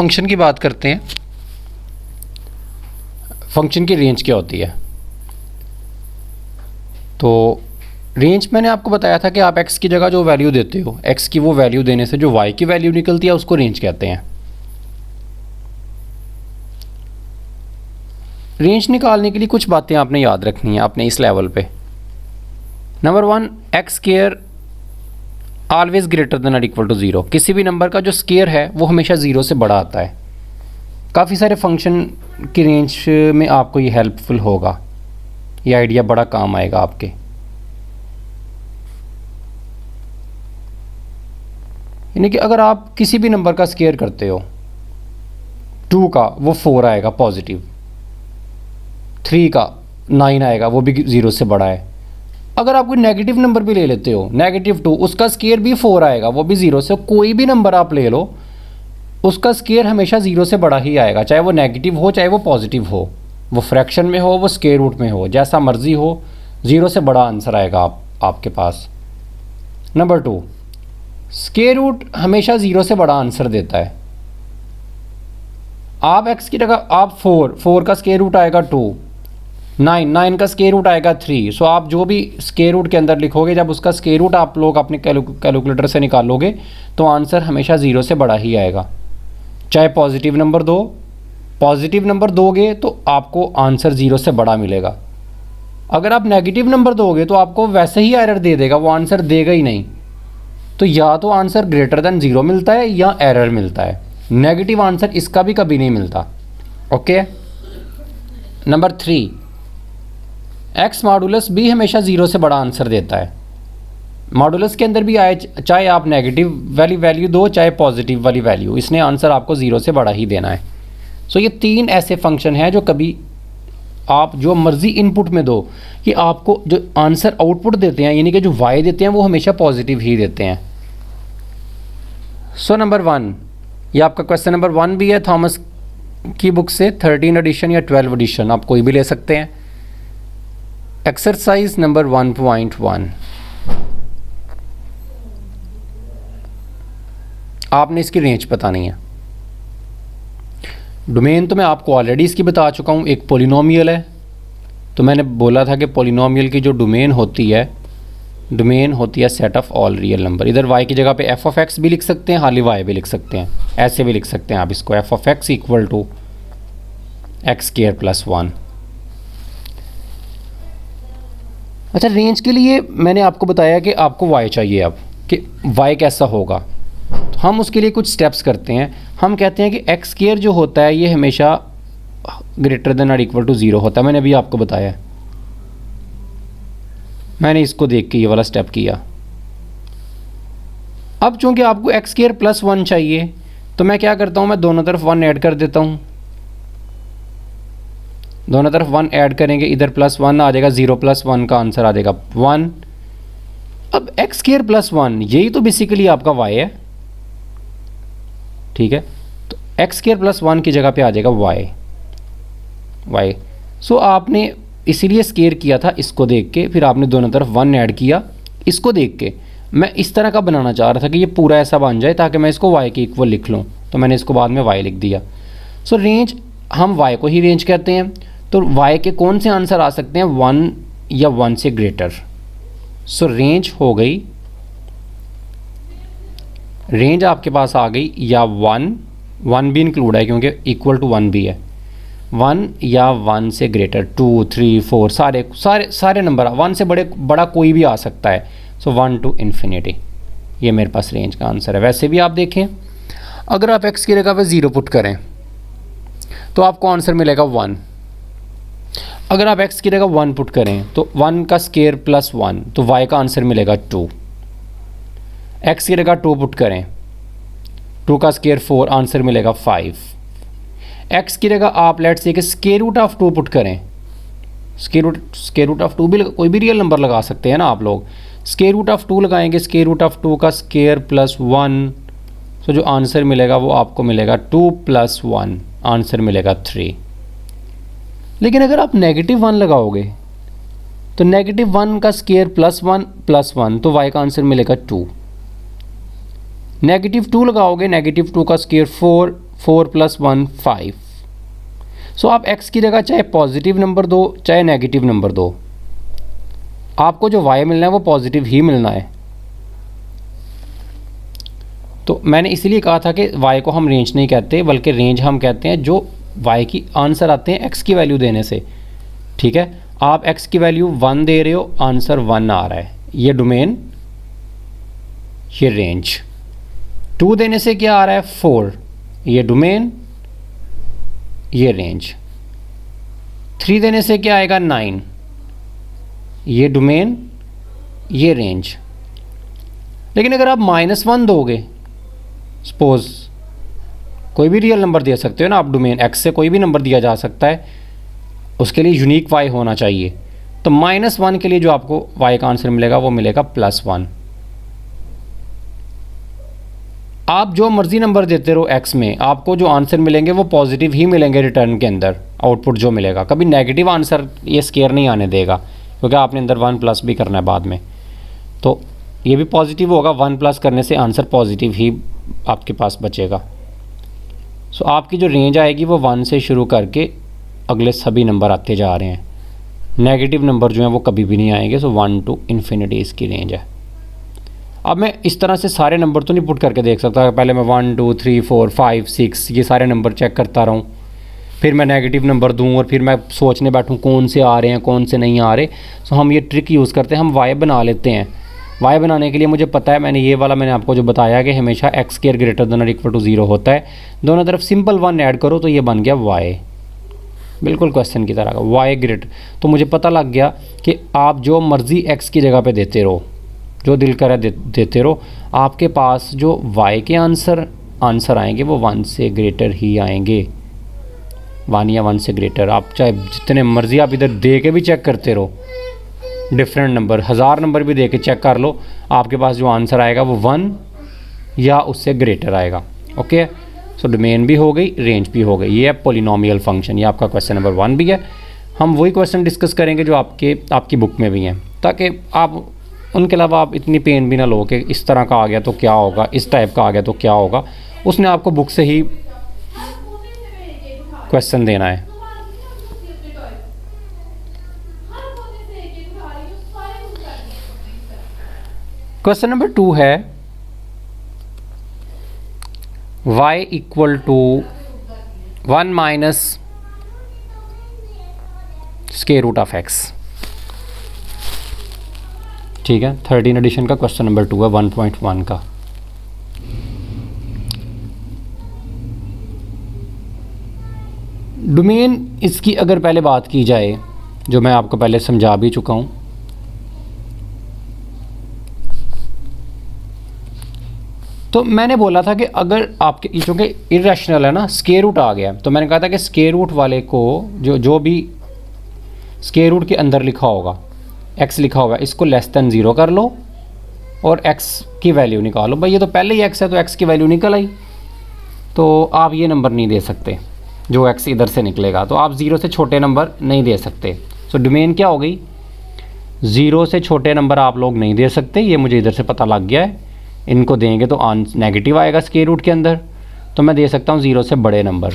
Function की बात करते हैं। फंक्शन की रेंज क्या होती है? तो रेंज मैंने आपको बताया था कि आप x की जगह जो वैल्यू देते हो, x की वो वैल्यू देने से जो y की वैल्यू निकलती है उसको रेंज कहते हैं। रेंज निकालने के लिए कुछ बातें आपने याद रखनी है अपने इस लेवल पे। Number 1, x square always greater than और इक्वल टू 0। किसी भी नंबर का जो स्केयर है वो हमेशा 0 से बड़ा आता है। काफ़ी सारे फंक्शन की रेंज में आपको ये हेल्पफुल होगा, ये आइडिया बड़ा काम आएगा आपके। यानी कि अगर आप किसी भी नंबर का स्केयर करते हो, 2 का वो 4 आएगा पॉजिटिव, 3 का 9 आएगा वो भी 0 से बड़ा है। अगर आप कोई नेगेटिव नंबर भी ले लेते हो, -2, उसका स्केयर भी 4 आएगा, वो भी 0 से। कोई भी नंबर आप ले लो, उसका स्केयर हमेशा 0 से बड़ा ही आएगा, चाहे वो नेगेटिव हो चाहे वो पॉजिटिव हो, वो फ्रैक्शन में हो वो स्केयर रूट में हो, जैसा मर्जी हो, 0 से बड़ा आंसर आएगा आपके पास। नंबर 2, स्केयर रूट हमेशा 0 से बड़ा आंसर देता है। आप x की जगह आप 4 का स्केयर रूट आएगा 2, 9 का स्केयर रूट आएगा 3। सो आप जो भी स्केयर रूट के अंदर लिखोगे, जब उसका स्केयर रूट आप लोग अपने कैलकुलेटर से निकालोगे तो आंसर हमेशा 0 से बड़ा ही आएगा। चाहे पॉजिटिव नंबर दो, पॉजिटिव नंबर दोगे तो आपको आंसर 0 से बड़ा मिलेगा। अगर आप नेगेटिव नंबर दोगे तो आपको वैसे ही एरर दे देगा, वो आंसर देगा ही नहीं। तो या तो आंसर ग्रेटर देन 0 मिलता है या एरर मिलता है। नेगेटिव आंसर इसका भी कभी नहीं मिलता। ओके। नंबर 3, एक्स मॉडुलस भी हमेशा 0 से बड़ा आंसर देता है। मॉडुलस के अंदर भी आए, चाहे आप नेगेटिव वाली वैल्यू दो चाहे पॉजिटिव वाली वैल्यू, इसने आंसर आपको 0 से बड़ा ही देना है। सो ये 3 ऐसे फंक्शन हैं जो कभी आप जो मर्जी इनपुट में दो, कि आपको जो आंसर आउटपुट देते हैं, यानी कि जो y देते हैं, वो हमेशा पॉजिटिव ही देते हैं। सो नंबर 1, ये आपका क्वेश्चन नंबर 1 भी है थॉमस की बुक से, 13 एडिशन या 12 एडिशन, आप कोई भी ले सकते हैं। एक्सरसाइज नंबर 1.1, आपने इसकी रेंज बतानी है। डोमेन तो मैं आपको ऑलरेडी इसकी बता चुका हूँ। एक पॉलिनोमियल है, तो मैंने बोला था कि पॉलिनोमियल की जो डोमेन होती है set of all real number. इधर y की जगह पे f ऑफ x भी लिख सकते हैं, हाली y भी लिख सकते हैं, ऐसे भी लिख सकते हैं आप इसको, f of x equal to x square plus 1। अच्छा, रेंज के लिए मैंने आपको बताया कि आपको y चाहिए। अब कि y कैसा होगा, तो हम उसके लिए कुछ स्टेप्स करते हैं। हम कहते हैं कि एक्स स्क्वायर जो होता है ये हमेशा ग्रेटर देन और इक्वल टू 0 होता है। मैंने अभी आपको बताया, मैंने इसको देख के ये वाला स्टेप किया। अब चूंकि आपको एक्स स्क्वायर प्लस 1 चाहिए, तो मैं क्या करता हूँ, मैं दोनों तरफ 1 ऐड कर देता हूँ। दोनों तरफ 1 ऐड करेंगे, इधर प्लस 1 आ जाएगा, 0 प्लस 1 का आंसर आ जाएगा 1। अब एक्स स्क्वायर प्लस 1 यही तो बेसिकली आपका y है, ठीक है। तो एक्स स्क्वायर प्लस 1 की जगह पे आ जाएगा y। सो आपने इसीलिए स्क्वायर किया था इसको देख के, फिर आपने दोनों तरफ 1 ऐड किया इसको देख के। मैं इस तरह का बनाना चाह रहा था कि ये पूरा ऐसा बन जाए ताकि मैं इसको y के इक्वल लिख लूँ, तो मैंने इसको बाद में y लिख दिया। सो रेंज, हम y को ही रेंज कहते हैं। तो y के कौन से आंसर आ सकते हैं, 1 या 1 से ग्रेटर। सो रेंज हो गई, रेंज आपके पास आ गई या 1 भी इंक्लूड है क्योंकि इक्वल टू 1 भी है, 1 या 1 से ग्रेटर, 2 3 4 सारे नंबर 1 से बड़ा कोई भी आ सकता है। सो 1 टू इन्फिनिटी, ये मेरे पास रेंज का आंसर है। वैसे भी आप देखें, अगर आप x की जगह पे 0 पुट करें तो आपको आंसर मिलेगा 1। अगर आप x की जगह 1 पुट करें तो 1 का स्क्वायर प्लस 1, तो y का आंसर मिलेगा 2। x की जगह 2 पुट करें, 2 का स्क्वायर 4, आंसर मिलेगा 5। x की जगह आप लेट्स से कि स्क्वायर रूट ऑफ 2 पुट करें, स्क्वायर रूट ऑफ 2 भी कोई भी रियल नंबर लगा सकते हैं ना आप लोग। स्क्वायर रूट ऑफ 2 लगाएंगे, स्क्वायर रूट ऑफ 2 का स्क्वायर प्लस 1, तो जो आंसर मिलेगा वो आपको मिलेगा 2 प्लस 1, आंसर मिलेगा 3। लेकिन अगर आप -1 लगाओगे तो -1 का स्क्वायर प्लस 1, तो y का आंसर मिलेगा 2। -2 लगाओगे, -2 का स्क्वायर 4, 4 + 1 5। सो आप x की जगह चाहे पॉजिटिव नंबर दो चाहे नेगेटिव नंबर दो, आपको जो y मिलना है वो पॉजिटिव ही मिलना है। तो मैंने इसीलिए कहा था कि y को हम रेंज नहीं कहते, बल्कि रेंज हम कहते हैं जो y की आंसर आते हैं x की वैल्यू देने से। ठीक है, आप x की वैल्यू 1 दे रहे हो, आंसर 1 आ रहा है, ये डोमेन, ये रेंज। 2 देने से क्या आ रहा है 4, ये डोमेन, ये रेंज। 3 देने से क्या आएगा 9, ये डोमेन, ये रेंज। लेकिन अगर आप -1 दोगे, सपोज कोई भी रियल नंबर दे सकते हो ना आप, डोमेन x से कोई भी नंबर दिया जा सकता है, उसके लिए यूनिक y होना चाहिए। तो -1 के लिए जो आपको y का आंसर मिलेगा वो मिलेगा +1। आप जो मर्जी नंबर देते रहो x में, आपको जो आंसर मिलेंगे वो पॉजिटिव ही मिलेंगे रिटर्न के अंदर, आउटपुट जो मिलेगा। कभी नेगेटिव आंसर ये स्केयर नहीं आने देगा, क्योंकि आपने अंदर 1+ भी करना है बाद में। तो ये भी पॉजिटिव होगा, 1+ करने से आंसर पॉजिटिव ही आपके पास बचेगा। सो आपकी जो रेंज आएगी वो 1 से शुरू करके अगले सभी नंबर आते जा रहे हैं। नेगेटिव नंबर जो हैं वो कभी भी नहीं आएंगे। सो 1 to इन्फिनिटी इसकी रेंज है। अब मैं इस तरह से सारे नंबर तो नहीं पुट करके देख सकता, पहले मैं 1 2 3 4 5 6 ये सारे नंबर चेक करता रहूँ, फिर मैं नेगेटिव नंबर दूँ और फिर मैं सोचने बैठूँ कौन से आ रहे हैं कौन से नहीं आ रहे। सो हम ये ट्रिक यूज़ करते हैं, हम वाई बना लेते हैं। वाई बनाने के लिए मुझे पता है, मैंने आपको जो बताया कि हमेशा x² > 0 होता है। दोनों तरफ सिंपल 1 ऐड करो तो ये बन गया y, बिल्कुल क्वेश्चन की तरह का y ग्रेटर। तो मुझे पता लग गया कि आप जो मर्ज़ी x की जगह पे देते रहो, जो दिल करे देते रहो, आपके पास जो y के आंसर आएंगे वो 1 से ग्रेटर ही आएंगे, 1 या 1 से ग्रेटर। आप चाहे जितने मर्ज़ी आप इधर दे के भी चेक करते रहो, डिफरेंट नंबर 1000 नंबर भी दे के चेक कर लो, आपके पास जो आंसर आएगा वो 1 या उससे ग्रेटर आएगा। ओके, सो डोमेन भी हो गई, रेंज भी हो गई। ये है पॉलिनोमियल फंक्शन। ये आपका क्वेश्चन नंबर 1 भी है। हम वही क्वेश्चन डिस्कस करेंगे जो आपकी बुक में भी हैं, ताकि आप उनके अलावा आप इतनी पेन भी ना लो कि इस तरह का आ गया तो क्या होगा, इस टाइप का आ गया तो क्या होगा। उसने आपको बुक से ही क्वेश्चन देना है। क्वेश्चन नंबर 2 है y = 1 - square root of x। ठीक है, 13 एडिशन का क्वेश्चन नंबर 2 है, 1.1 का। डोमेन इसकी अगर पहले बात की जाए, जो मैं आपको पहले समझा भी चुका हूँ, तो मैंने बोला था कि अगर आपके चूँकि इरेशनल है ना, स्क्वायर रूट आ गया, तो मैंने कहा था कि स्क्वायर रूट वाले को जो भी स्क्वायर रूट के अंदर लिखा होगा, x लिखा होगा, इसको <0 कर लो और x की वैल्यू निकालो। भाई ये तो पहले ही x है तो x की वैल्यू निकल आई, तो आप ये नंबर नहीं दे सकते जो x इधर से निकलेगा, तो आप 0 से छोटे नंबर नहीं दे सकते। सो डोमेन क्या हो गई, 0 से छोटे नंबर आप लोग नहीं दे सकते। ये मुझे इधर से पता लग गया है, इनको देंगे तो नेगेटिव आएगा स्क्वायर रूट के अंदर, तो मैं दे सकता हूँ 0 से बड़े नंबर।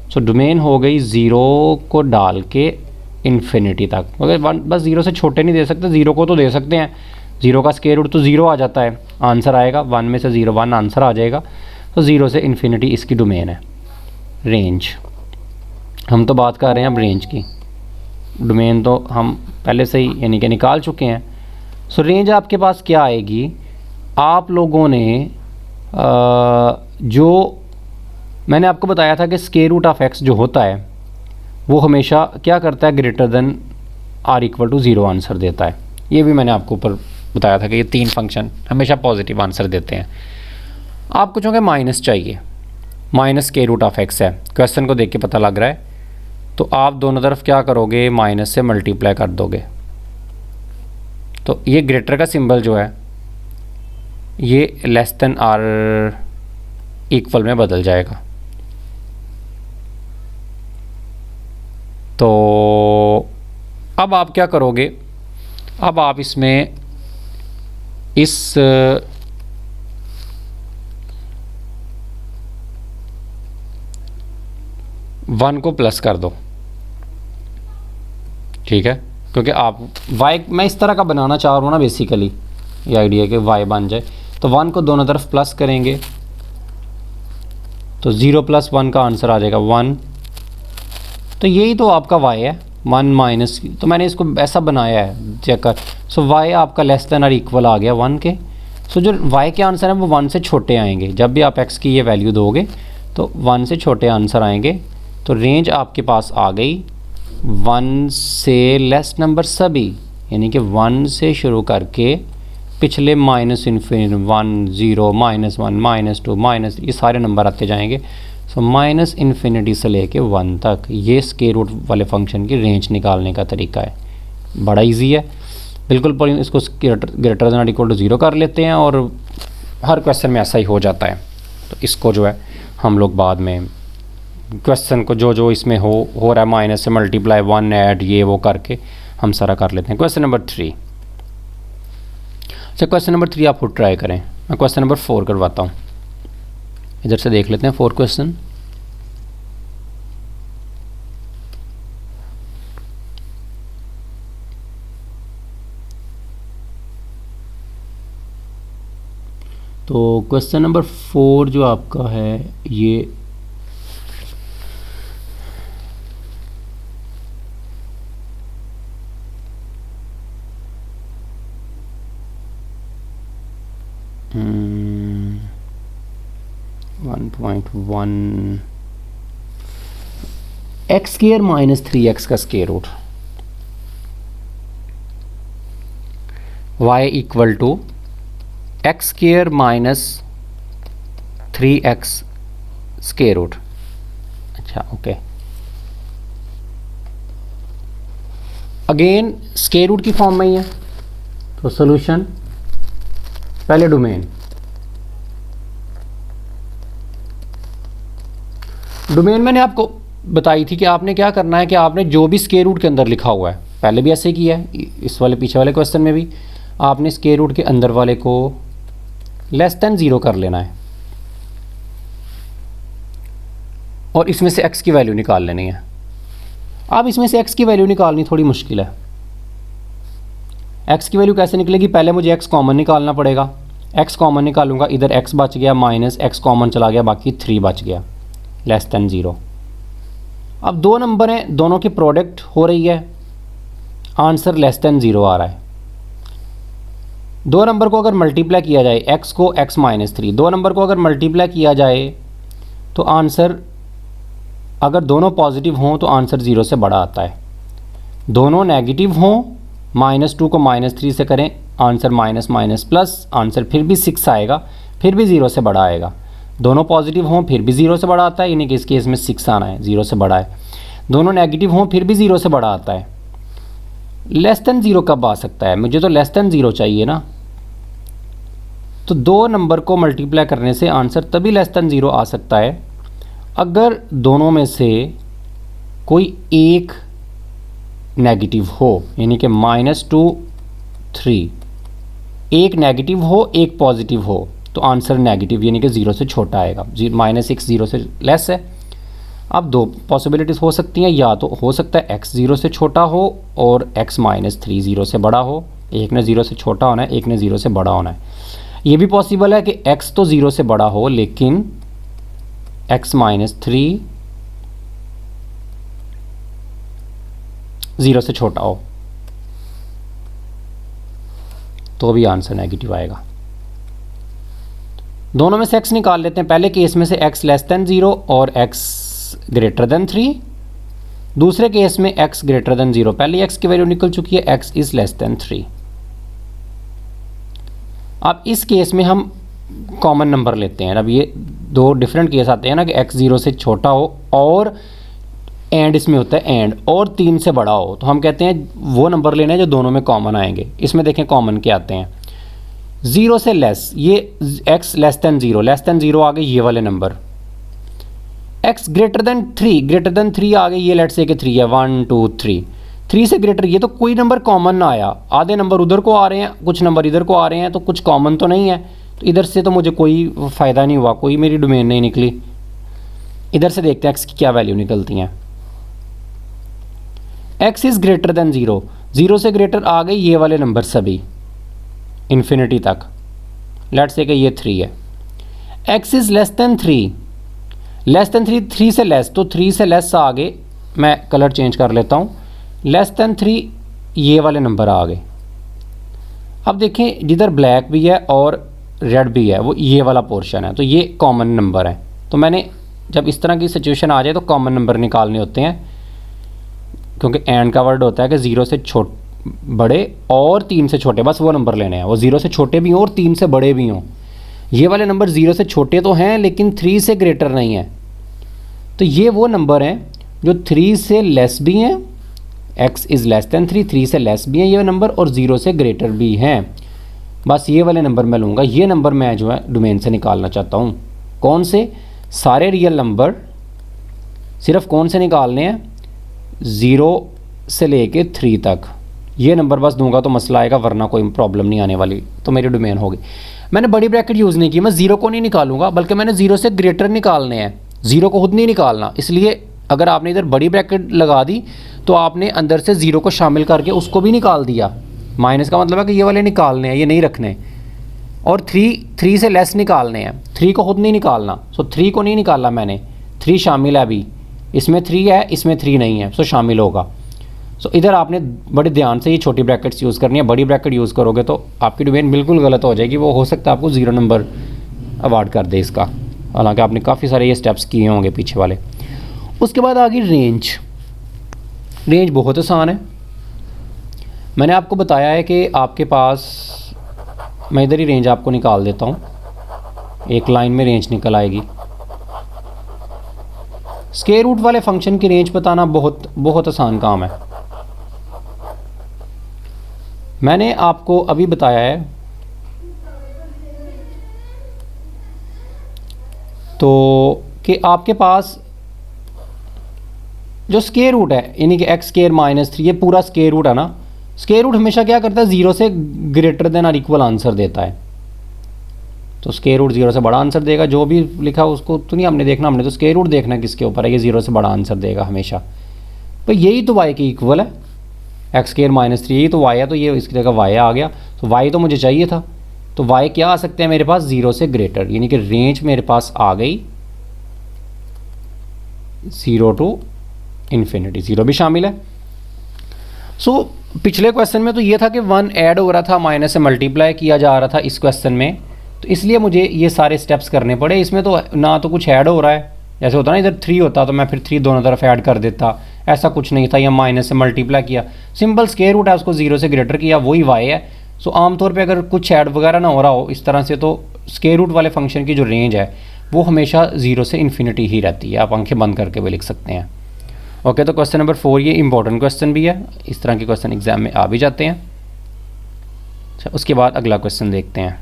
सो डोमेन हो गई 0 को डाल के इन्फिनिटी तक। अगर बस 0 से छोटे नहीं दे सकते, 0 को तो दे सकते हैं, 0 का स्क्वायर रूट तो 0 आ जाता है, आंसर आएगा 1 में से 0 1 आंसर आ जाएगा। तो 0 से इन्फिनिटी इसकी डोमेन है। रेंज हम तो बात कर रहे हैं अब रेंज की, डोमेन तो हम पहले से ही यानी कि निकाल चुके हैं। सो रेंज आपके पास क्या आएगी, आप लोगों ने जो मैंने आपको बताया था कि स्क्वायर रूट ऑफ x जो होता है वो हमेशा क्या करता है, ग्रेटर देन r = 0 आंसर देता है। ये भी मैंने आपको ऊपर बताया था कि ये 3 फंक्शन हमेशा पॉजिटिव आंसर देते हैं। आपको चूँकि माइनस चाहिए, minus square root of x है, क्वेश्चन को देख के पता लग रहा है, तो आप दोनों तरफ क्या करोगे, माइनस से मल्टीप्लाई कर दोगे। तो ये ग्रेटर का सिंबल जो है ये r इक्वल में बदल जाएगा। तो अब आप क्या करोगे, अब आप इसमें इस 1 + 1 = 0 1 को प्लस कर दो, ठीक है, क्योंकि आप y मैं इस तरह का बनाना चाह रहा हूँ ना बेसिकली, ये आइडिया कि y बन जाए। तो 1 को दोनों तरफ प्लस करेंगे तो 0 + 1 का आंसर आ जाएगा 1। तो यही तो आपका y है, 1 माइनस, तो मैंने इसको ऐसा बनाया है चेक कर। सो y आपका लेस देन और इक्वल आ गया 1 के। सो जो y के आंसर हैं वो 1 से छोटे आएंगे। जब भी आप x की ये वैल्यू दोगे तो 1 से छोटे आंसर आएंगे। तो रेंज आपके पास आ गई 1 से लेस नंबर सभी, यानी कि 1 से शुरू करके पिछले माइनस इन्फिनिटी 1 0 -1 -2 माइनस, ये सारे नंबर आते जाएंगे। सो माइनस इन्फिनिटी से लेके 1 तक ये स्क्वायर रूट वाले फंक्शन की रेंज निकालने का तरीका है। बड़ा इजी है बिल्कुल। पर इसको ग्रेटर देन इक्वल टू 0 कर लेते हैं और हर क्वेश्चन में ऐसा ही हो जाता है। तो इसको जो है हम लोग बाद में क्वेश्चन को जो इसमें हो रहा है माइनस से मल्टीप्लाई 1 ऐड ये वो करके हम सारा कर लेते हैं। Question number 3। अच्छा क्वेश्चन नंबर 3 आप खुद ट्राई करें, मैं क्वेश्चन नंबर 4 करवाता हूँ। इधर से देख लेते हैं 4 क्वेश्चन। तो क्वेश्चन नंबर 4 जो आपका है ये x स्क्वायर माइनस 3x का square root y equal to x square minus 3x square root. अच्छा ओके, अगेन स्क्वायर रूट की फॉर्म में ही है। तो सॉल्यूशन पहले डोमेन मैंने आपको बताई थी कि आपने क्या करना है कि आपने जो भी स्क्वायर रूट के अंदर लिखा हुआ है, पहले भी ऐसे किया है, इस वाले पीछे वाले क्वेश्चन में भी आपने स्क्वायर रूट के अंदर वाले को लेस देन 0 कर लेना है और इसमें से x की वैल्यू निकाल लेनी है। अब इसमें से x की वैल्यू निकालनी थोड़ी मुश्किल है। x की वैल्यू कैसे निकलेगी, पहले मुझे x कॉमन निकालना पड़ेगा। x कॉमन निकालूंगा, इधर x बच गया माइनस x कॉमन चला गया, बाकी 3 बच गया लेस देन 0। अब दो नंबर हैं, दोनों की प्रोडक्ट हो रही है, आंसर लेस देन 0 आ रहा है। दो नंबर को अगर मल्टीप्लाई किया जाए, x को x माइनस 3, दो नंबर को अगर मल्टीप्लाई किया जाए तो आंसर, अगर दोनों पॉजिटिव हों तो आंसर 0 से बड़ा आता है। दोनों नेगेटिव हों, -2 को -3 से करें, answer minus minus plus, answer फिर भी 6 आएगा, फिर भी 0 से बड़ा आएगा। दोनों पॉजिटिव हों फिर भी 0 से बड़ा आता है, यानी कि इस केस में 6 आना है, 0 से बड़ा है। दोनों नेगेटिव हों फिर भी 0 से बड़ा आता है। लेस देन 0 कब आ सकता है, मुझे तो लेस देन 0 चाहिए ना। तो दो नंबर को मल्टीप्लाई करने से आंसर तभी लेस देन 0 आ सकता है अगर दोनों में से कोई एक नेगेटिव हो, यानी कि -2 3, एक नेगेटिव हो एक पॉजिटिव हो तो आंसर नेगेटिव यानी कि 0 से छोटा आएगा। -6 0 से लेस है। अब दो पॉसिबिलिटीज़ हो सकती हैं, या तो हो सकता है x 0 से छोटा हो और x -3 0 से बड़ा हो। एक ने 0 से छोटा होना है, एक ने 0 से बड़ा होना है। ये भी पॉसिबल है कि x तो 0 से बड़ा हो लेकिन x -3 0 से छोटा हो, तो भी आंसर नेगेटिव आएगा। दोनों में से x निकाल लेते हैं। पहले केस में से x लेस देन 0 और x ग्रेटर देन 3, दूसरे केस में x ग्रेटर देन 0। पहले x की वैल्यू निकल चुकी है, x इज लेस देन 3। अब इस केस में हम कॉमन नंबर लेते हैं। अब ये दो डिफरेंट केस आते हैं ना कि x 0 से छोटा हो और एंड इसमें होता है एंड, और 3 से बड़ा हो, तो हम कहते हैं वो नंबर लेने हैं जो दोनों में कॉमन आएंगे। इसमें देखें कॉमन क्या आते हैं, 0 से लेस, ये x लेस देन 0 आ गए ये वाले नंबर। x ग्रेटर देन 3 आ गए, ये लेट्स से कि 3 है, 1 2 3। 3 से ग्रेटर, ये तो कोई नंबर कॉमन ना आया, आधे नंबर उधर को आ रहे हैं, कुछ नंबर इधर को आ रहे हैं, तो कुछ कॉमन तो नहीं है। तो इधर से तो मुझे कोई फ़ायदा नहीं हुआ, कोई मेरी डोमेन नहीं निकली। इधर से देखते हैं एक्स की क्या वैल्यू निकलती हैं। X is greater than zero, zero से ग्रेटर आ गई ये वाले नंबर सभी इन्फिनिटी तक। लेट्स से कि ये 3 है। X is less than 3, less than 3, 3 से लेस, तो 3 से लेस आगे मैं कलर चेंज कर लेता हूँ। लेस देन 3 ये वाले नंबर आ गए। अब देखें जिधर ब्लैक भी है और रेड भी है वो ये वाला पोर्शन है, तो ये कॉमन नंबर है। तो मैंने जब इस तरह की सिचुएशन आ जाए तो कॉमन नंबर निकालने होते हैं, क्योंकि एंड का वर्ड होता है कि 0 से बड़े और 3 से छोटे, बस वो नंबर लेने हैं। वो 0 से छोटे भी हों और 3 से बड़े भी हों। ये वाले नंबर 0 से छोटे तो हैं लेकिन 3 से ग्रेटर नहीं है। तो ये वो नंबर हैं जो 3 से लेस भी हैं, x इज़ लेस दैन 3, 3 से लेस भी हैं ये नंबर और 0 से ग्रेटर भी हैं। बस ये वाले नंबर मैं लूँगा। ये नंबर मैं जो है डोमेन से निकालना चाहता हूँ। कौन से? सारे रियल नंबर सिर्फ कौन से निकालने हैं? 0 से लेके 3 तक। ये नंबर बस दूंगा तो मसला आएगा, वरना कोई प्रॉब्लम नहीं आने वाली। तो मेरी डोमेन होगी। मैंने बड़ी ब्रैकेट यूज़ नहीं की, मैं 0 को नहीं निकालूंगा, बल्कि मैंने 0 से ग्रेटर निकालने हैं, 0 को खुद नहीं निकालना। इसलिए अगर आपने इधर बड़ी ब्रैकेट लगा दी तो आपने अंदर से 0 को शामिल करके उसको भी निकाल दिया। माइनस का मतलब है कि ये वाले निकालने हैं, ये नहीं रखने। और 3 से लेस निकालने हैं, 3 को खुद नहीं निकालना। सो 3 को नहीं निकाला मैंने, 3 शामिल है अभी, इसमें 3 है, इसमें 3 नहीं है, सो शामिल होगा। सो इधर आपने बड़े ध्यान से ये छोटी ब्रैकेट्स यूज़ करनी है। बड़ी ब्रैकेट यूज़ करोगे तो आपकी डोमेन बिल्कुल गलत हो जाएगी। वो हो सकता है आपको 0 नंबर अवार्ड कर दे इसका, हालांकि आपने काफ़ी सारे ये स्टेप्स किए होंगे पीछे वाले। उसके बाद आ गई रेंज। रेंज बहुत आसान है। मैंने आपको बताया है कि आपके पास, मैं इधर ही रेंज आपको निकाल देता हूँ, एक लाइन में रेंज निकल आएगी। स्क्वायर रूट वाले फंक्शन की रेंज बताना बहुत आसान काम है। मैंने आपको अभी बताया है तो कि आपके पास जो स्क्वायर रूट है, यानी कि x स्क्वायर माइनस 3, ये पूरा स्क्वायर रूट है ना। स्क्वायर रूट हमेशा क्या करता है? 0 से ग्रेटर देन और इक्वल आंसर देता है। तो स्क्वायर रूट 0 से बड़ा आंसर देगा। जो भी लिखा उसको तो नहीं हमने देखना, हमने तो स्क्वायर रूट देखना किसके ऊपर है। ये 0 से बड़ा आंसर देगा हमेशा। तो यही तो y की इक्वल है, एक्स स्क्वायर माइनस 3, यही तो y है। तो ये इसकी जगह y आ गया। तो y तो मुझे चाहिए था, तो y क्या आ सकते हैं मेरे पास? 0 से ग्रेटर, यानी कि रेंज मेरे पास आ गई 0 टू इन्फिनिटी, 0 भी शामिल है। सो पिछले क्वेश्चन में तो ये था कि 1 ऐड हो रहा था, माइनस से मल्टीप्लाई किया जा रहा था इस क्वेश्चन में, तो इसलिए मुझे ये सारे स्टेप्स करने पड़े। इसमें तो ना तो कुछ ऐड हो रहा है, जैसे होता ना इधर 3 होता तो मैं फिर 3 दोनों तरफ ऐड कर देता, ऐसा कुछ नहीं था। या माइनस से मल्टीप्लाई किया, सिंपल स्क्वायर रूट है, उसको 0 से ग्रेटर किया, वही y है। सो आमतौर पे अगर कुछ ऐड वगैरह ना हो रहा हो इस तरह से, तो स्क्वायर रूट वाले फंक्शन की जो रेंज है वो हमेशा 0 से इन्फिनिटी ही रहती है। आप आंखें बंद करके भी लिख सकते हैं। ओके, तो क्वेश्चन नंबर 4 ये इंपॉर्टेंट क्वेश्चन भी है, इस तरह के क्वेश्चन एग्जाम में आ भी जाते हैं। अच्छा, उसके बाद अगला क्वेश्चन देखते हैं।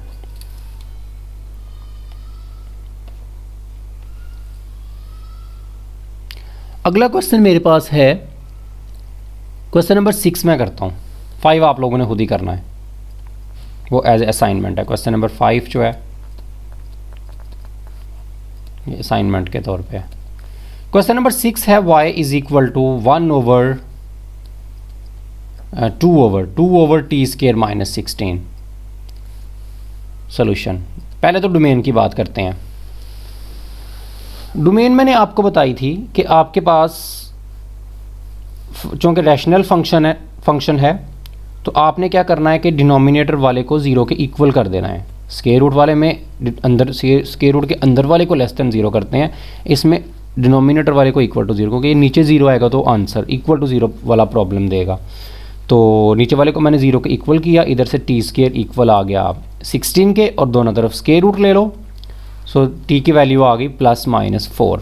अगला क्वेश्चन मेरे पास है क्वेश्चन नंबर 6 मैं करता हूँ, 5 आप लोगों ने खुद ही करना है, वो एज ए असाइनमेंट है। क्वेश्चन नंबर 5 जो है ये असाइनमेंट के तौर पे है। क्वेश्चन नंबर 6 है y is equal to 1 over 2 over t square minus 16। Solution, पहले तो डोमेन की बात करते हैं। डोमेन मैंने आपको बताई थी कि आपके पास चूँकि रैशनल फंक्शन है तो आपने क्या करना है कि डिनोमिनेटर वाले को 0 के इक्वल कर देना है। स्क्वायर रूट वाले में अंदर स्क्वायर रूट के अंदर वाले को लेस देन 0 करते हैं, इसमें डिनोमिनेटर वाले को इक्वल टू 0, क्योंकि ये नीचे 0 आएगा तो आंसर इक्वल टू 0 वाला प्रॉब्लम देगा। तो नीचे वाले को मैंने 0 के इक्वल किया, इधर से टी स्क्वायर इक्वल आ गया 16 के, और दोनों तरफ स्क्वायर रूट ले लो। सो टी की वैल्यू आ गई +-4।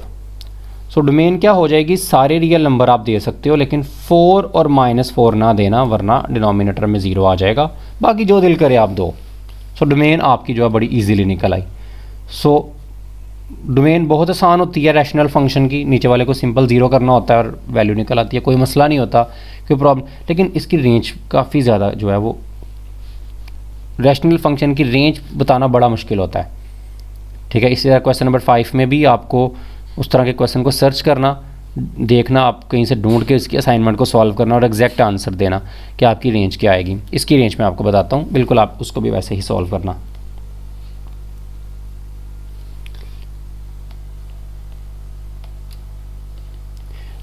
सो डोमेन क्या हो जाएगी? सारे रियल नंबर आप दे सकते हो, लेकिन 4 और -4 ना देना, वरना डिनोमिनेटर में 0 आ जाएगा। बाकी जो दिल करे आप दो। सो डोमेन आपकी जो है बड़ी इजीली निकल आई। सो डोमेन बहुत आसान होती है रैशनल फंक्शन की, नीचे वाले को सिंपल 0 करना होता है और वैल्यू निकल आती है, कोई मसला नहीं होता, कोई प्रॉब्लम। लेकिन इसकी रेंज काफ़ी ज़्यादा जो है वो, रैशनल फंक्शन की रेंज बताना बड़ा मुश्किल होता है। ठीक है, इसी तरह क्वेश्चन नंबर 5 में भी आपको उस तरह के क्वेश्चन को सर्च करना, देखना, आप कहीं से ढूंढ के इसकी असाइनमेंट को सॉल्व करना और एग्जैक्ट आंसर देना कि आपकी रेंज क्या आएगी। इसकी रेंज मैं आपको बताता हूँ, बिल्कुल आप उसको भी वैसे ही सॉल्व करना।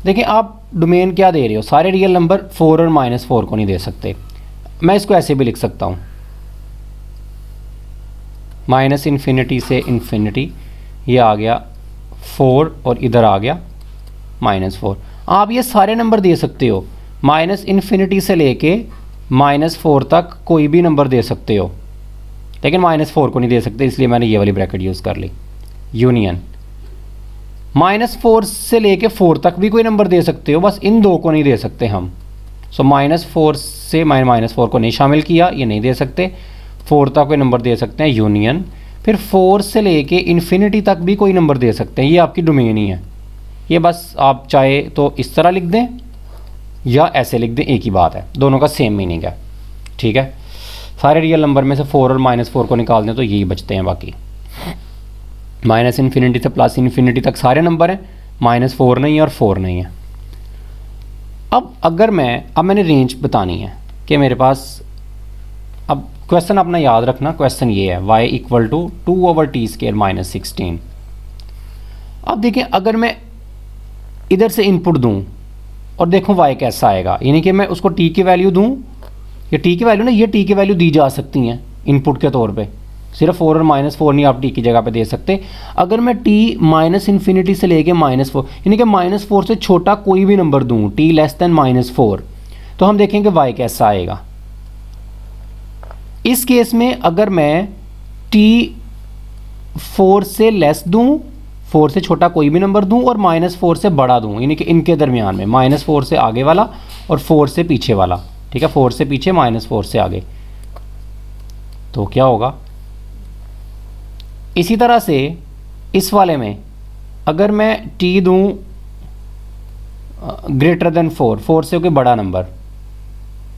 देखिए आप डोमेन क्या दे रहे हो, सारे रियल नंबर 4 और -4 को नहीं दे सकते। मैं इसको ऐसे भी लिख सकता हूँ, -∞ से इन्फिनिटी, ये आ गया 4 और इधर आ गया -4। आप ये सारे नंबर दे सकते हो, -∞ से लेके -4 तक कोई भी नंबर दे सकते हो, लेकिन -4 को नहीं दे सकते, इसलिए मैंने ये वाली ब्रैकेट यूज़ कर ली। यूनियन -4 से लेके 4 तक भी कोई नंबर दे सकते हो, बस इन दो को नहीं दे सकते हम। सो -4 से -4 को नहीं शामिल किया, ये नहीं दे सकते। 4 तक कोई नंबर दे सकते हैं, यूनियन। फिर 4 से लेके इन्फिनिटी तक भी कोई नंबर दे सकते हैं, ये आपकी डोमेन ही है। ये बस आप चाहे तो इस तरह लिख दें या ऐसे लिख दें, एक ही बात है, दोनों का सेम मीनिंग है। ठीक है, सारे रियल नंबर में से 4 और -4 को निकाल दें तो यही बचते हैं। बाकी -∞ से +∞ तक सारे नंबर हैं, -4 नहीं है और 4 नहीं है। अब मैंने रेंज बतानी है कि मेरे पास, अब क्वेश्चन अपना याद रखना, क्वेश्चन ये है y = 2/t² - 16। अब देखिए अगर मैं इधर से इनपुट दूं और देखूं y कैसा आएगा, यानी कि मैं उसको t की वैल्यू दूं, ये t की वैल्यू ना, ये t की वैल्यू दी जा सकती हैं इनपुट के तौर पे, सिर्फ 4 और -4 नहीं आप t की जगह पे दे सकते। अगर मैं t -∞ से लेके -4, यानी कि -4 से छोटा कोई भी नंबर दूं, t < -4, तो हम देखेंगे y कैसा आएगा। इस केस में अगर मैं t 4 से लेस दूं, 4 से छोटा कोई भी नंबर दूं और -4 से बड़ा दूं, यानी कि इनके दरमियान में, -4 से आगे वाला और 4 से पीछे वाला, ठीक है, 4 से पीछे -4 से आगे, तो क्या होगा। इसी तरह से इस वाले में अगर मैं t दूं > 4 से कोई बड़ा नंबर,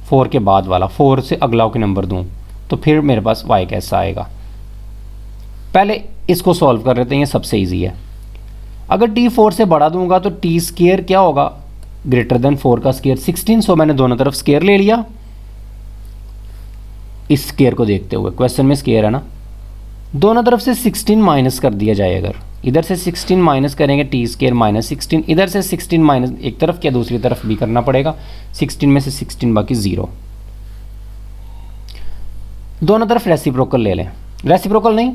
4 के बाद वाला, 4 से अगला कोई नंबर दूं, तो फिर मेरे पास y कैसा आएगा। पहले इसको सॉल्व कर लेते हैं, ये सबसे इजी है। अगर t 4 से बड़ा दूंगा तो t² क्या होगा, > 4 का स्क्वायर 16। सो मैंने दोनों तरफ स्क्वायर ले लिया, इस स्क्वायर को देखते हुए, क्वेश्चन में स्क्वायर है ना, दोनों तरफ से 16 माइनस कर दिया जाए। अगर इधर से 16 माइनस करेंगे, t² - 16, इधर से 16 माइनस एक तरफ क्या दूसरी तरफ भी करना पड़ेगा, 16 में से 16 बाकी 0। दोनों तरफ रेसिप्रोकल ले लें, रेसिप्रोकल नहीं,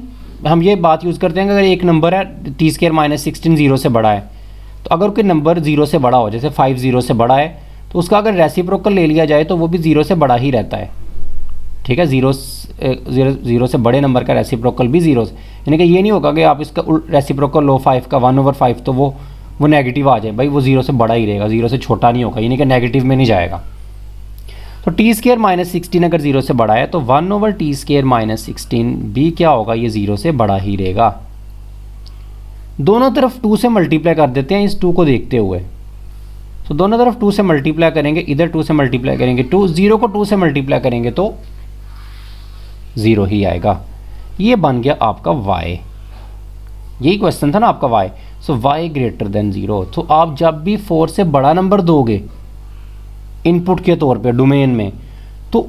हम ये बात यूज़ करते हैं कि अगर एक नंबर है t² - 16 0 से बड़ा है, तो अगर कोई नंबर 0 से बड़ा हो, जैसे 5 0 से बड़ा है, तो उसका अगर रेसिप्रोकल ले लिया जाए तो वो भी 0 से बड़ा ही रहता है। ठीक है, 0 से बड़े नंबर का रेसिप्रोकल भी 0 से, यानी कि ये नहीं होगा कि आप इसका रेसिप्रोकल लो 5 का 1/5 तो वो नेगेटिव आ जाए, भाई वो 0 से बड़ा ही रहेगा, 0 से छोटा नहीं होगा, यानी कि नेगेटिव में नहीं जाएगा। तो t² - 16 अगर 0 से बड़ा है तो 1/t² - 16 भी क्या होगा, ये 0 से बड़ा ही रहेगा। दोनों तरफ 2 से मल्टीप्लाई कर देते हैं इस 2 को देखते हुए। तो दोनों तरफ 2 से मल्टीप्लाई करेंगे, इधर 2 से मल्टीप्लाई करेंगे, 0 को 2 से मल्टीप्लाई करेंगे तो 0 ही आएगा। ये बन गया आपका y, यही क्वेश्चन था ना आपका y। सो y > 0। तो आप जब भी 4 से बड़ा नंबर दोगे इनपुट के तौर पे डोमेन में, तो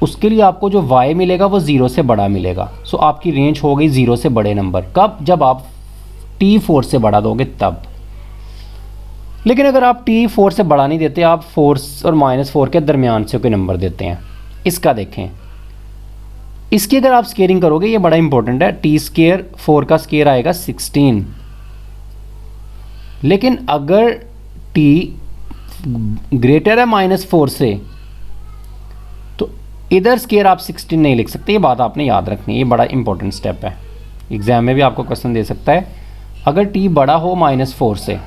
उसके लिए आपको जो y मिलेगा वो 0 से बड़ा मिलेगा। सो आपकी रेंज हो गई 0 से बड़े नंबर, कब, जब आप t 4 से बड़ा दोगे तब। लेकिन अगर आप t 4 से बड़ा नहीं देते, आप 4 और -4 के दरमियान से कोई नंबर देते हैं, इसका देखें, इसकी अगर आप स्केयरिंग करोगे, ये बड़ा इंपॉर्टेंट है, t² 4 का स्केयर आएगा 16। लेकिन अगर t ग्रेटर है -4 से, तो इधर स्केयर आप 16 नहीं लिख सकते। ये बात आपने याद रखनी है, ये बड़ा इंपॉर्टेंट स्टेप है, एग्जाम में भी आपको क्वेश्चन दे सकता है। अगर t बड़ा हो -4 से,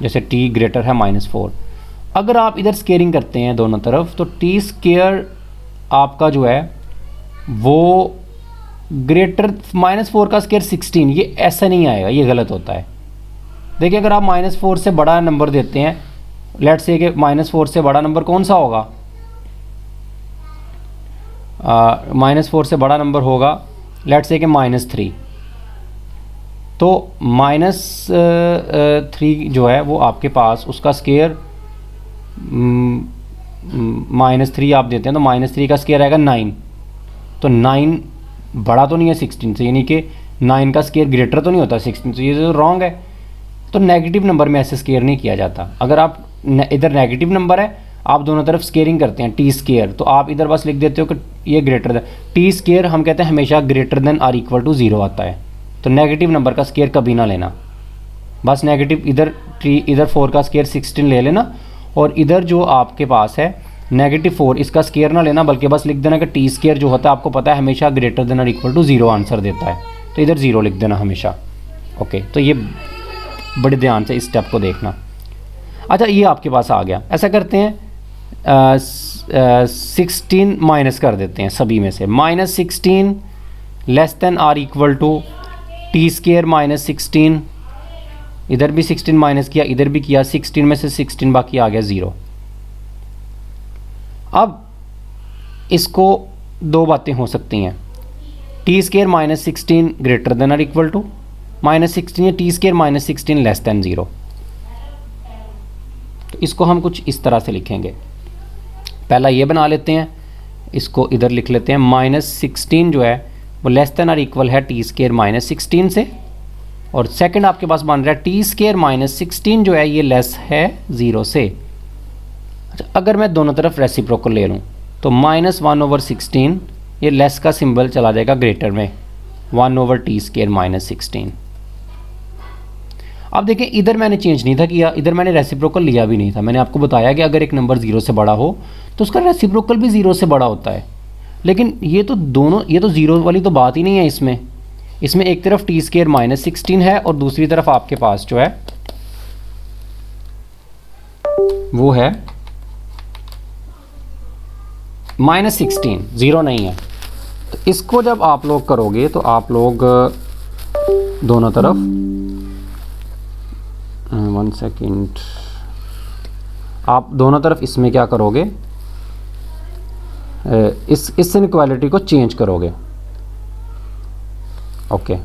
जैसे t ग्रेटर है -4, अगर आप इधर स्केयरिंग करते हैं दोनों तरफ, तो t² आपका जो है वो ग्रेटर -4 का स्केयर 16, ये ऐसा नहीं आएगा, ये गलत होता है। देखिए अगर आप -4 से बड़ा नंबर देते हैं, लेट्स से कि -4 से बड़ा नंबर कौन सा होगा, -4 से बड़ा नंबर होगा लेट्स से कि -3। तो -3 जो है वो आपके पास उसका स्केयर -3 आप देते हैं तो -3 का स्केयर आएगा 9। तो 9 बड़ा तो नहीं है 16 से, यानी कि 9 का स्केयर ग्रेटर तो नहीं होता 16 से, ये तो रॉन्ग है। तो नेगेटिव नंबर में ऐसे स्केयर नहीं किया जाता। अगर आप इधर नेगेटिव नंबर है, आप दोनों तरफ स्केयरिंग करते हैं टी स्केयर, तो आप इधर बस लिख देते हो कि ये ग्रेटर देन टी स्केयर, हम कहते हैं हमेशा greater than or equal to 0 आता है। तो नेगेटिव नंबर का स्केयर कभी ना लेना, बस नेगेटिव इधर 4 का स्केयर 16 ले लेना, और इधर जो आपके पास है -4 इसका स्केयर ना लेना, बल्कि बस लिख देना कि टी स्केयर जो होता है आपको पता है हमेशा ग्रेटर देन और इक्वल टू 0 आंसर देता है, तो इधर 0 लिख देना हमेशा। ओके, तो ये बड़े ध्यान से इस स्टेप को देखना। अच्छा, ये आपके पास आ गया। ऐसा करते हैं 16 माइनस कर देते हैं सभी में से, -16 less than or equal to t square -16, इधर भी 16 माइनस किया, इधर भी किया, 16 में से 16 बाकी आ गया 0। अब इसको दो बातें हो सकती हैं, t square -16 greater than or equal to -16 या टी स्केयर -16 लेस देन 0। तो इसको हम कुछ इस तरह से लिखेंगे। पहला ये बना लेते हैं, इसको इधर लिख लेते हैं, -16 जो है वो लेस देन आर इक्वल है टी स्केयर -16 से, और सेकंड आपके पास बन रहा है टी स्केयर -16 जो है ये लेस है 0 से। अच्छा, अगर मैं दोनों तरफ रेसिप्रोकल ले लूँ तो -1/16 ये लेस का सिंबल चला जाएगा ग्रेटर में, 1/t स्केयर -16। अब देखें, इधर मैंने चेंज नहीं था किया, इधर मैंने रेसिप्रोकल लिया भी नहीं था। मैंने आपको बताया कि अगर एक नंबर 0 से बड़ा हो तो उसका रेसिप्रोकल भी 0 से बड़ा होता है, लेकिन ये तो 0 वाली तो बात ही नहीं है। इसमें एक तरफ टी स्केयर -16 है और दूसरी तरफ आपके पास जो है वो है -16, 0 नहीं है। तो इसको जब आप लोग करोगे तो आप लोग दोनों तरफ 1 सेकेंड, आप दोनों तरफ इसमें क्या करोगे, इस इनइक्वालिटी को चेंज करोगे। ओके,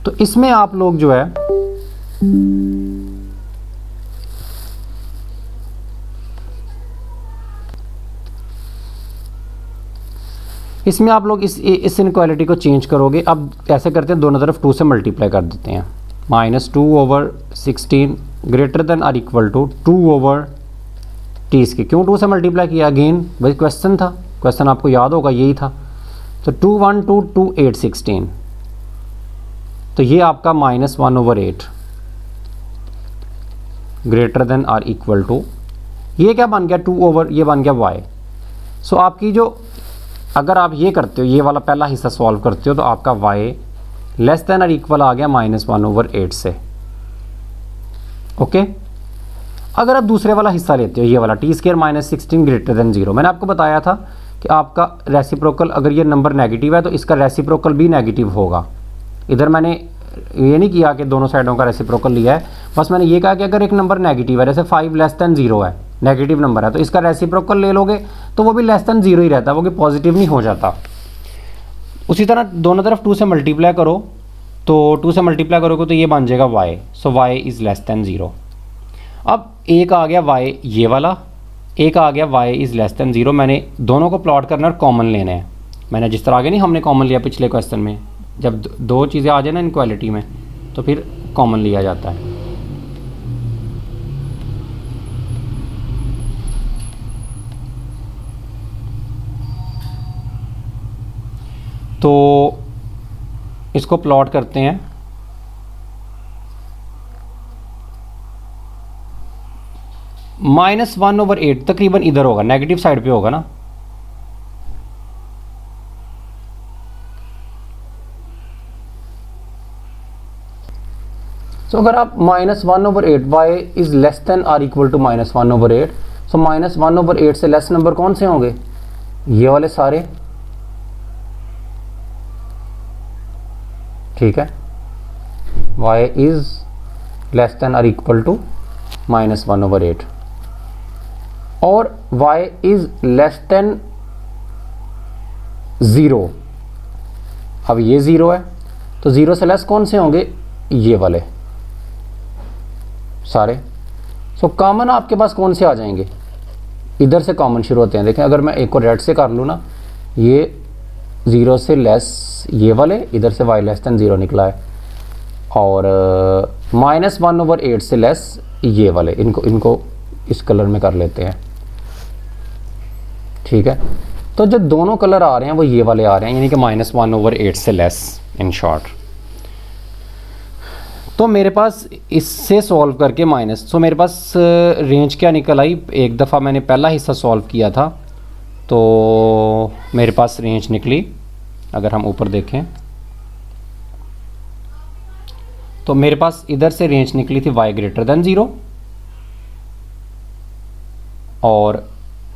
तो इसमें आप लोग जो है इसमें आप लोग इस इनइक्वालिटी को चेंज करोगे। अब ऐसे करते हैं, दोनों तरफ 2 से मल्टीप्लाई कर देते हैं, -2/16 greater than or equal to 2/t square. क्यों 2 से मल्टीप्लाई किया? अगेन भाई क्वेश्चन था, क्वेश्चन आपको याद होगा यही था। तो 2/1/2 तो ये आपका -1/8 greater than or equal to, ये क्या बन गया 2 ये बन गया y। सो आपकी जो, अगर आप ये करते हो, ये वाला पहला हिस्सा सॉल्व करते हो, तो आपका y less than or equal आ गया -1/8 से। ओके, अगर आप दूसरे वाला हिस्सा लेते हो, ये वाला टी स्केयर -16 ग्रेटर देन 0, मैंने आपको बताया था कि आपका रेसिप्रोकल, अगर ये नंबर नेगेटिव है तो इसका रेसिप्रोकल भी नेगेटिव होगा। इधर मैंने ये नहीं किया कि दोनों साइडों का रेसिप्रोकल लिया है, बस मैंने ये कहा कि अगर एक नंबर नेगेटिव है, जैसे 5 लेस देन 0 है, नेगेटिव नंबर है, तो इसका रेसिप्रोकल ले लोगे तो वो भी लेस देन 0 ही रहता है, वो भी पॉजिटिव नहीं हो जाता। उसी तरह दोनों तरफ 2 से मल्टीप्लाई करो, तो 2 से मल्टीप्लाई करोगे तो ये बन जाएगा y। So y is less than 0। अब एक आ गया y ये वाला, एक आ गया y इज़ लेस देन 0। मैंने दोनों को प्लॉट करना और कॉमन लेना है। मैंने जिस तरह आगे नहीं हमने कॉमन लिया पिछले क्वेश्चन में, जब दो चीज़ें आ जाए ना इनक्वालिटी में तो फिर कॉमन लिया जाता है। तो इसको प्लॉट करते हैं। -1/8 तकरीबन इधर होगा, नेगेटिव साइड पे होगा ना। तो अगर आप -1/8 y is less than or equal to -1/8, so -1/8 से लेस नंबर कौन से होंगे? ये वाले सारे, ठीक है। y is less than or equal to -1/8। और y इज़ लेस देन 0। अब ये 0 है तो 0 से लेस कौन से होंगे, ये वाले सारे। सो कॉमन आपके पास कौन से आ जाएंगे, इधर से कॉमन शुरू होते हैं। देखें अगर मैं एक को रेड से कर लूँ ना, ये 0 से लेस ये वाले, इधर से y लेस देन 0 निकला है, और -1/8 से लेस ये वाले, इनको इस कलर में कर लेते हैं, ठीक है। तो जो दोनों कलर आ रहे हैं वो ये वाले आ रहे हैं, यानी कि -1/8 से लेस इन शॉर्ट। तो मेरे पास इससे सॉल्व करके तो मेरे पास रेंज क्या निकल आई। एक दफ़ा मैंने पहला हिस्सा सॉल्व किया था तो मेरे पास रेंज निकली, अगर हम ऊपर देखें तो मेरे पास इधर से रेंज निकली थी y ग्रेटर देन 0, और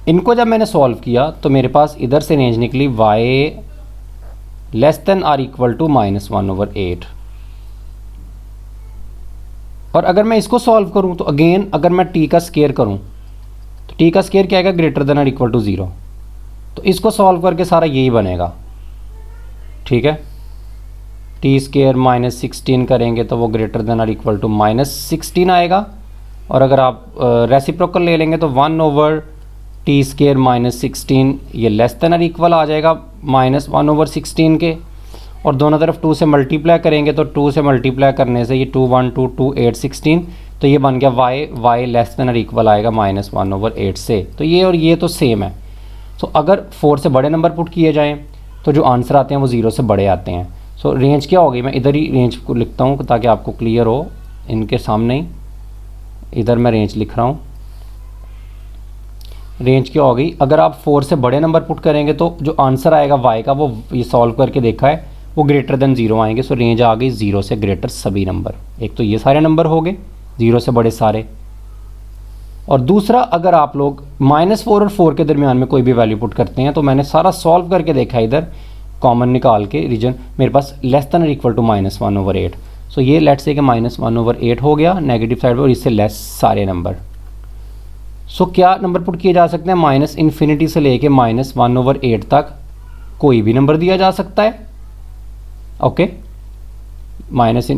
इनको जब मैंने सॉल्व किया तो मेरे पास इधर से रेंज निकली y less than or equal to -1/8। और अगर मैं इसको सॉल्व करूं तो अगेन अगर मैं t का स्केयर करूं तो t का स्केयर क्या आएगा, greater than or equal to 0। तो इसको सॉल्व करके सारा यही बनेगा, ठीक है। टी स्केयर -16 करेंगे तो वो greater than or equal to -16 आएगा, और अगर आप रेसिप्रोकल ले लेंगे तो 1/t स्केयर -16 ये लेस देन आर इक्वल आ जाएगा -1/16 के, और दोनों तरफ 2 से मल्टीप्लाई करेंगे तो 2 से मल्टीप्लाई करने से ये 2 1 2 2 8 16, तो ये बन गया y less than or equal आएगा -1/8 से। तो ये और ये तो सेम है। तो अगर 4 से बड़े नंबर पुट किए जाएं तो जो आंसर आते हैं वो 0 से बड़े आते हैं। सो रेंज क्या होगी, मैं इधर ही रेंज को लिखता हूँ ताकि आपको क्लियर हो, इनके सामने ही इधर मैं रेंज लिख रहा हूँ। रेंज क्या होगी, अगर आप 4 से बड़े नंबर पुट करेंगे तो जो आंसर आएगा y का, वो ये सॉल्व करके देखा है, वो ग्रेटर देन 0 आएंगे। सो रेंज आ गई 0 से ग्रेटर सभी नंबर। एक तो ये सारे नंबर हो गए 0 से बड़े सारे, और दूसरा अगर आप लोग -4 और 4 के दरमियान में कोई भी वैल्यू पुट करते हैं तो मैंने सारा सॉल्व करके देखा है, इधर कॉमन निकाल के रीजन मेरे पास लेस देन और इक्वल टू -1/8। सो ये लेट्स से कि -1/8 हो गया नेगेटिव साइड पर, और इससे लेस सारे नंबर। सो क्या नंबर पुट किए जा सकते हैं, -∞ से लेके -1/8 तक कोई भी नंबर दिया जा सकता है, ओके।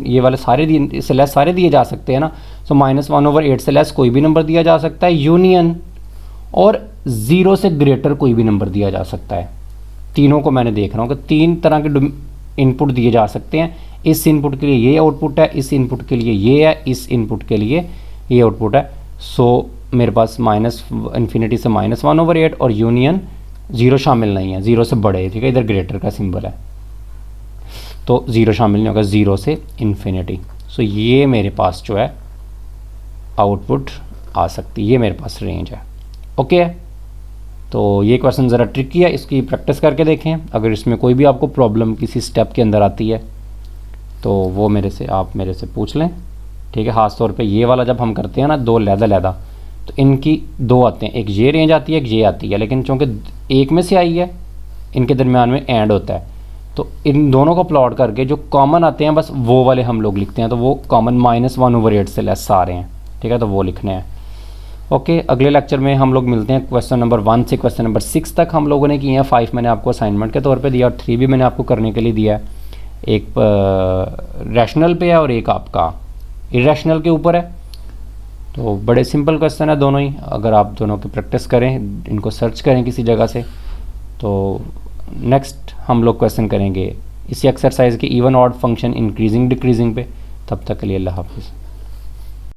ये वाले सारे दिए, इससे लेस सारे दिए जा सकते हैं ना। सो -1/8 से लेस कोई भी नंबर दिया जा सकता है, यूनियन, और 0 से ग्रेटर कोई भी नंबर दिया जा सकता है। तीनों को मैंने देख रहा हूँ कि 3 तरह के इनपुट दिए जा सकते हैं। इस इनपुट के लिए ये आउटपुट है, इस इनपुट के लिए ये है, इस इनपुट के लिए ये आउटपुट है। सो मेरे पास -∞ से -1/8 और यूनियन 0 शामिल नहीं है, 0 से बड़े, ठीक है, इधर ग्रेटर का सिंबल है तो 0 शामिल नहीं होगा, 0 से इन्फिनिटी। सो ये मेरे पास जो है आउटपुट आ सकती, ये मेरे पास रेंज है, ओके। तो ये क्वेश्चन ज़रा ट्रिकी है, इसकी प्रैक्टिस करके देखें। अगर इसमें कोई भी आपको प्रॉब्लम किसी स्टेप के अंदर आती है तो वो आप मेरे से पूछ लें, ठीक है। ख़ास तौर पे ये वाला जब हम करते हैं ना, 2 लहदा तो इनकी 2 आते हैं, एक ये रेंज आती है, एक ये आती है, लेकिन चूँकि एक में से आई है इनके दरमियान में एंड होता है, तो इन दोनों को प्लॉट करके जो कॉमन आते हैं बस वो वाले हम लोग लिखते हैं। तो वो कॉमन -1/8 से लेस आ रहे हैं, ठीक है, तो वो लिखने हैं, ओके। अगले लेक्चर में हम लोग मिलते हैं। क्वेश्चन नंबर 1 से क्वेश्चन नंबर 6 तक हम लोगों ने किए हैं। 5 मैंने आपको असाइनमेंट के तौर पे दिया, और 3 भी मैंने आपको करने के लिए दिया है। एक रैशनल पे है और एक आपका इरेशनल के ऊपर है। तो बड़े सिंपल क्वेश्चन है दोनों ही, अगर आप दोनों की प्रैक्टिस करें, इनको सर्च करें किसी जगह से, तो नेक्स्ट हम लोग क्वेश्चन करेंगे इसी एक्सरसाइज के even odd function increasing decreasing पे। तब तक के लिए अल्लाह हाफिज़।